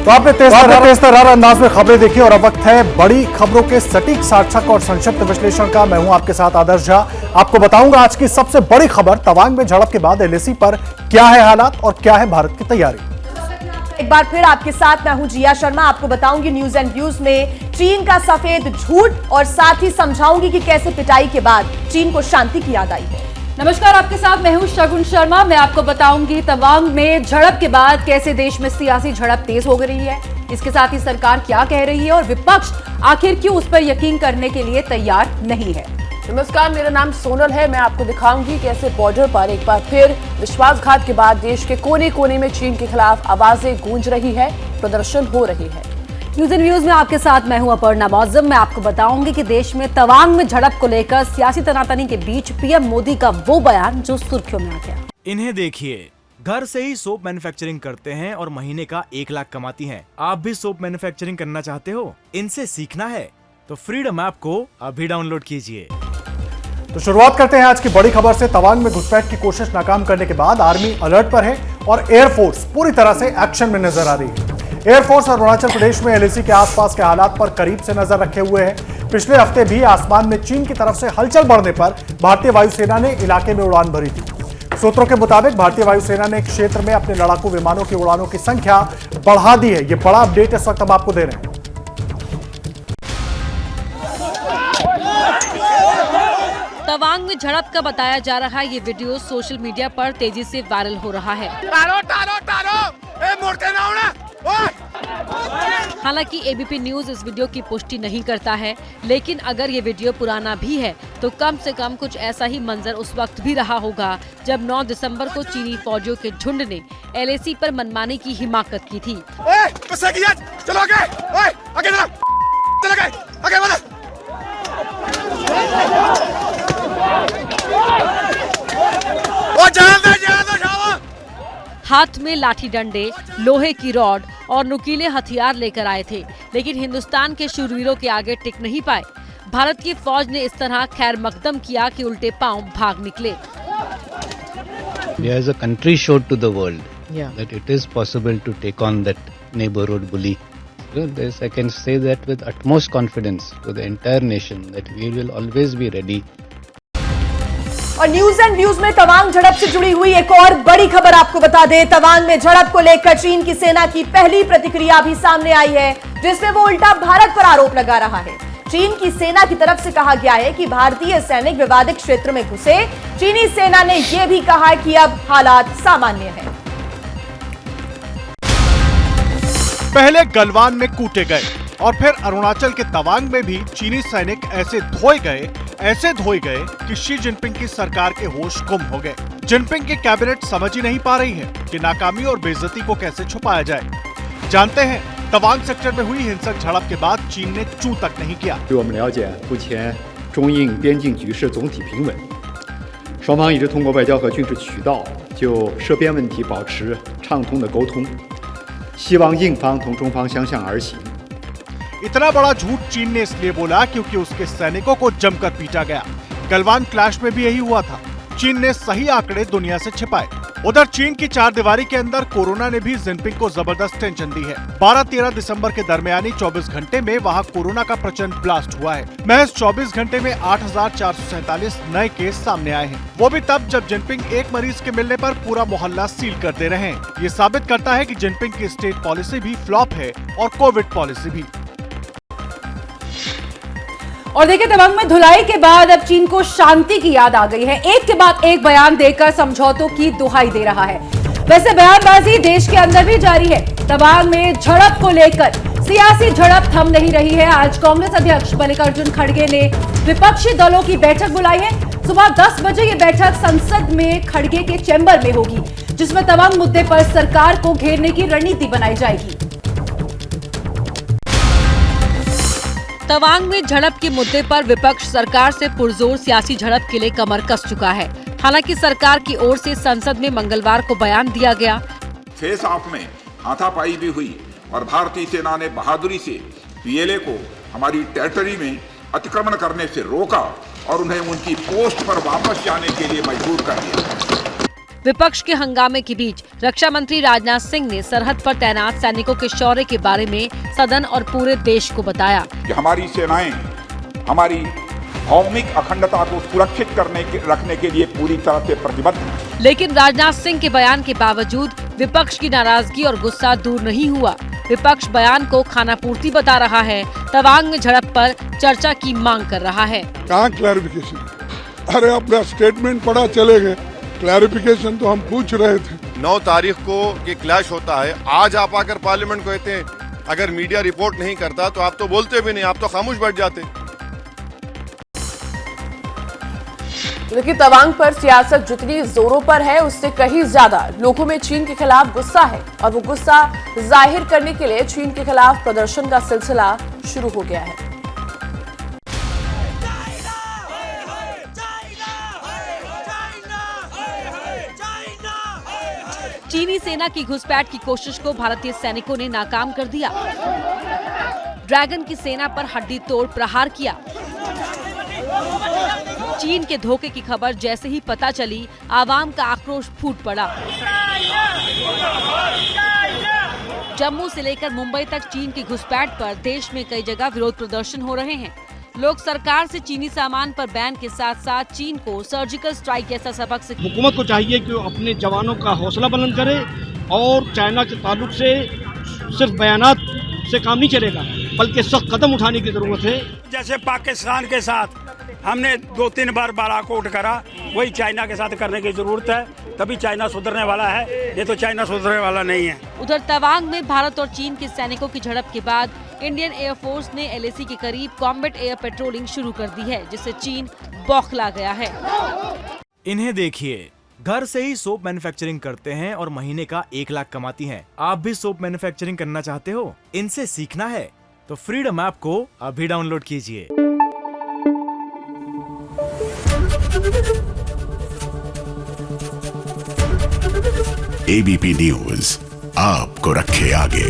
तो आपने तेज तर्रार अंदाज में खबरें देखी और अब वक्त है बड़ी खबरों के सटीक सार्थक और संक्षिप्त विश्लेषण का। मैं हूं आपके साथ आदर्श झा। आपको बताऊंगा आज की सबसे बड़ी खबर, तवांग में झड़प के बाद एलएसी पर क्या है हालात और क्या है भारत की तैयारी। एक बार फिर आपके साथ मैं हूं जिया शर्मा। आपको बताऊंगी न्यूज एंड व्यूज में चीन का सफेद झूठ और साथ ही समझाऊंगी कि कैसे पिटाई के बाद चीन को शांति की याद आई है। नमस्कार, आपके साथ मैं हूं शगुन शर्मा। मैं आपको बताऊंगी तवांग में झड़प के बाद कैसे देश में सियासी झड़प तेज हो रही है, इसके साथ ही सरकार क्या कह रही है और विपक्ष आखिर क्यों उस पर यकीन करने के लिए तैयार नहीं है। नमस्कार, मेरा नाम सोनल है। मैं आपको दिखाऊंगी कैसे बॉर्डर पर एक बार फिर विश्वासघात के बाद देश के कोने कोने में चीन के खिलाफ आवाजें गूंज रही है, प्रदर्शन हो रही है। न्यूज एंड व्यूज में आपके साथ मैं हूं अपर्णा मौजम। मैं आपको बताऊंगी कि देश में तवांग में झड़प को लेकर सियासी तनातनी के बीच पीएम मोदी का वो बयान जो सुर्खियों में आ गया। इन्हें देखिए, घर से ही सोप मैन्युफैक्चरिंग करते हैं और महीने का 1 लाख कमाती हैं। आप भी सोप मैन्युफैक्चरिंग करना चाहते हो? इनसे सीखना है तो फ्रीडम ऐप को अभी डाउनलोड कीजिए। तो शुरुआत करते हैं आज की बड़ी खबर से। तवांग में घुसपैठ की कोशिश नाकाम करने के बाद आर्मी अलर्ट पर है और एयरफोर्स पूरी तरह से एक्शन में नजर आ रही है। एयरफोर्स अरुणाचल प्रदेश में एलएसी के आसपास के हालात पर करीब से नजर रखे हुए है। पिछले हफ्ते भी आसमान में चीन की तरफ से हलचल बढ़ने पर भारतीय वायुसेना ने इलाके में उड़ान भरी थी। सूत्रों के मुताबिक भारतीय वायुसेना ने क्षेत्र में अपने लड़ाकू विमानों की उड़ानों की संख्या बढ़ा दी है। यह बड़ा अपडेट इस वक्त हम आपको दे रहे हैं। तवांग में झड़प का बताया जा रहा है ये वीडियो सोशल मीडिया पर तेजी से वायरल हो रहा है। हालांकि एबीपी न्यूज इस वीडियो की पुष्टि नहीं करता है, लेकिन अगर ये वीडियो पुराना भी है तो कम से कम कुछ ऐसा ही मंजर उस वक्त भी रहा होगा जब 9 दिसंबर को चीनी फौजियों के झुंड ने एलएसी पर मनमाने की हिमाकत की थी। हाथ में लाठी डंडे, लोहे की रॉड और नुकीले हथियार लेकर आए थे, लेकिन हिंदुस्तान के शूरवीरों के आगे टिक नहीं पाए। भारत की फौज ने इस तरह खैर मकदम किया कि उल्टे पांव भाग निकले। India is a country showed to the world that it is possible to take on that neighborhood bully. So this I can say that with utmost confidence to the entire nation that we will always be ready. और news and views में तवांग झड़प से जुड़ी हुई एक और बड़ी खबर आपको बता दें। तवांग में झड़प को लेकर चीन की सेना की पहली प्रतिक्रिया भी सामने आई है, जिसमें वो उल्टा भारत पर आरोप लगा रहा है। चीन की सेना की तरफ से कहा गया है कि भारतीय सैनिक विवादित क्षेत्र में घुसे। चीनी सेना ने यह भी कहा कि अब हालात सामान्य है। पहले गलवान में कूटे गए और फिर अरुणाचल के तवांग में भी चीनी सैनिक ऐसे धोए गए कि शी जिनपिंग की सरकार के होश गुम हो गए। जिनपिंग की कैबिनेट समझ ही नहीं पा रही है कि नाकामी और बेइज्जती को कैसे छुपाया जाए। जानते हैं तवांग सेक्टर में हुई हिंसक झड़प के बाद चीन ने चू तक नहीं किया। 据我们了解，目前中印边境局势总体平稳，双方一直通过外交和军事渠道就涉边问题保持畅通的沟通，希望印方同中方相向而行。 इतना बड़ा झूठ चीन ने इसलिए बोला क्योंकि उसके सैनिकों को जमकर पीटा गया। गलवान क्लैश में भी यही हुआ था। चीन ने सही आंकड़े दुनिया से छिपाए। उधर चीन की चारदीवारी के अंदर कोरोना ने भी जिनपिंग को जबरदस्त टेंशन दी है। 12-13 दिसंबर के दरमियानी 24 घंटे में वहां कोरोना का प्रचंड ब्लास्ट हुआ है। महज 24 घंटे में 8,447 नए केस सामने आए हैं। वो भी तब जब जिनपिंग एक मरीज के मिलने पर पूरा मोहल्ला सील कर दे रहे हैं। ये साबित करता है कि जिनपिंग की स्टेट पॉलिसी भी फ्लॉप है और कोविड पॉलिसी भी। और देखिए, तवांग में धुलाई के बाद अब चीन को शांति की याद आ गई है। एक के बाद एक बयान देकर समझौतों की दुहाई दे रहा है। वैसे बयानबाजी देश के अंदर भी जारी है। तवांग में झड़प को लेकर सियासी झड़प थम नहीं रही है। आज कांग्रेस अध्यक्ष मल्लिकार्जुन खड़गे ने विपक्षी दलों की बैठक बुलाई है। सुबह 10 बजे ये बैठक संसद में खड़गे के चैम्बर में होगी, जिसमें तवांग मुद्दे पर सरकार को घेरने की रणनीति बनाई जाएगी। तवांग में झड़प के मुद्दे पर विपक्ष सरकार से पुरजोर सियासी झड़प के लिए कमर कस चुका है। हालांकि सरकार की ओर से संसद में मंगलवार को बयान दिया गया। फेस ऑफ में हाथापाई भी हुई और भारतीय सेना ने बहादुरी से पीएलए को हमारी टेरिटरी में अतिक्रमण करने से रोका और उन्हें उनकी पोस्ट पर वापस जाने के लिए मजबूर कर दिया। विपक्ष के हंगामे के बीच रक्षा मंत्री राजनाथ सिंह ने सरहद पर तैनात सैनिकों के शौर्य के बारे में सदन और पूरे देश को बताया कि हमारी सेनाएं हमारी भौमिक अखंडता को सुरक्षित रखने के लिए पूरी तरह से प्रतिबद्ध हैं। लेकिन राजनाथ सिंह के बयान के बावजूद विपक्ष की नाराजगी और गुस्सा दूर नहीं हुआ। विपक्ष बयान को खानापूर्ति बता रहा है, तवांग में झड़प पर चर्चा की मांग कर रहा है। कहाँ क्लैरिफिकेशन? अरे अपना स्टेटमेंट पढ़ा चले गए, क्लैरिफिकेशन तो हम पूछ रहे थे। 9 तारीख को ये क्लैश होता है, आज आप आकर पार्लियामेंट को कहते हैं अगर मीडिया रिपोर्ट नहीं करता तो आप तो बोलते भी नहीं, आप तो खामोश बैठ जाते। देखिए, तवांग पर सियासत जितनी जोरों पर है उससे कहीं ज्यादा लोगों में चीन के खिलाफ गुस्सा है और वो गुस्सा जाहिर करने के लिए चीन के खिलाफ प्रदर्शन का सिलसिला शुरू हो गया है। चीनी सेना की घुसपैठ की कोशिश को भारतीय सैनिकों ने नाकाम कर दिया। ड्रैगन की सेना पर हड्डी तोड़ प्रहार किया। चीन के धोखे की खबर जैसे ही पता चली, आवाम का आक्रोश फूट पड़ा। जम्मू से लेकर मुंबई तक चीन की घुसपैठ पर देश में कई जगह विरोध प्रदर्शन हो रहे हैं। लोग सरकार से चीनी सामान पर बैन के साथ साथ चीन को सर्जिकल स्ट्राइक जैसा सबक से हुकूमत को चाहिए कि वो अपने जवानों का हौसला बुलंद करे और चाइना के ताल्लुक से सिर्फ बयानात से काम नहीं चलेगा, बल्कि सख्त कदम उठाने की जरूरत है। जैसे पाकिस्तान के साथ हमने 2-3 बार बालाकोट करा, वही चाइना के साथ करने की जरूरत है, तभी चाइना सुधरने वाला है, ये तो चाइना सुधरने वाला नहीं है। उधर तवांग में भारत और चीन के सैनिकों की झड़प के बाद इंडियन एयरफोर्स ने LAC के करीब कॉम्बैट एयर पेट्रोलिंग शुरू कर दी है, जिससे चीन बौखला गया है। इन्हें देखिए, घर से ही सोप मैन्युफैक्चरिंग करते हैं और महीने का 1 लाख कमाती हैं। आप भी सोप मैन्युफैक्चरिंग करना चाहते हो? इनसे सीखना है तो फ्रीडम ऐप को अभी डाउनलोड कीजिए। ABP न्यूज आपको रखे आगे।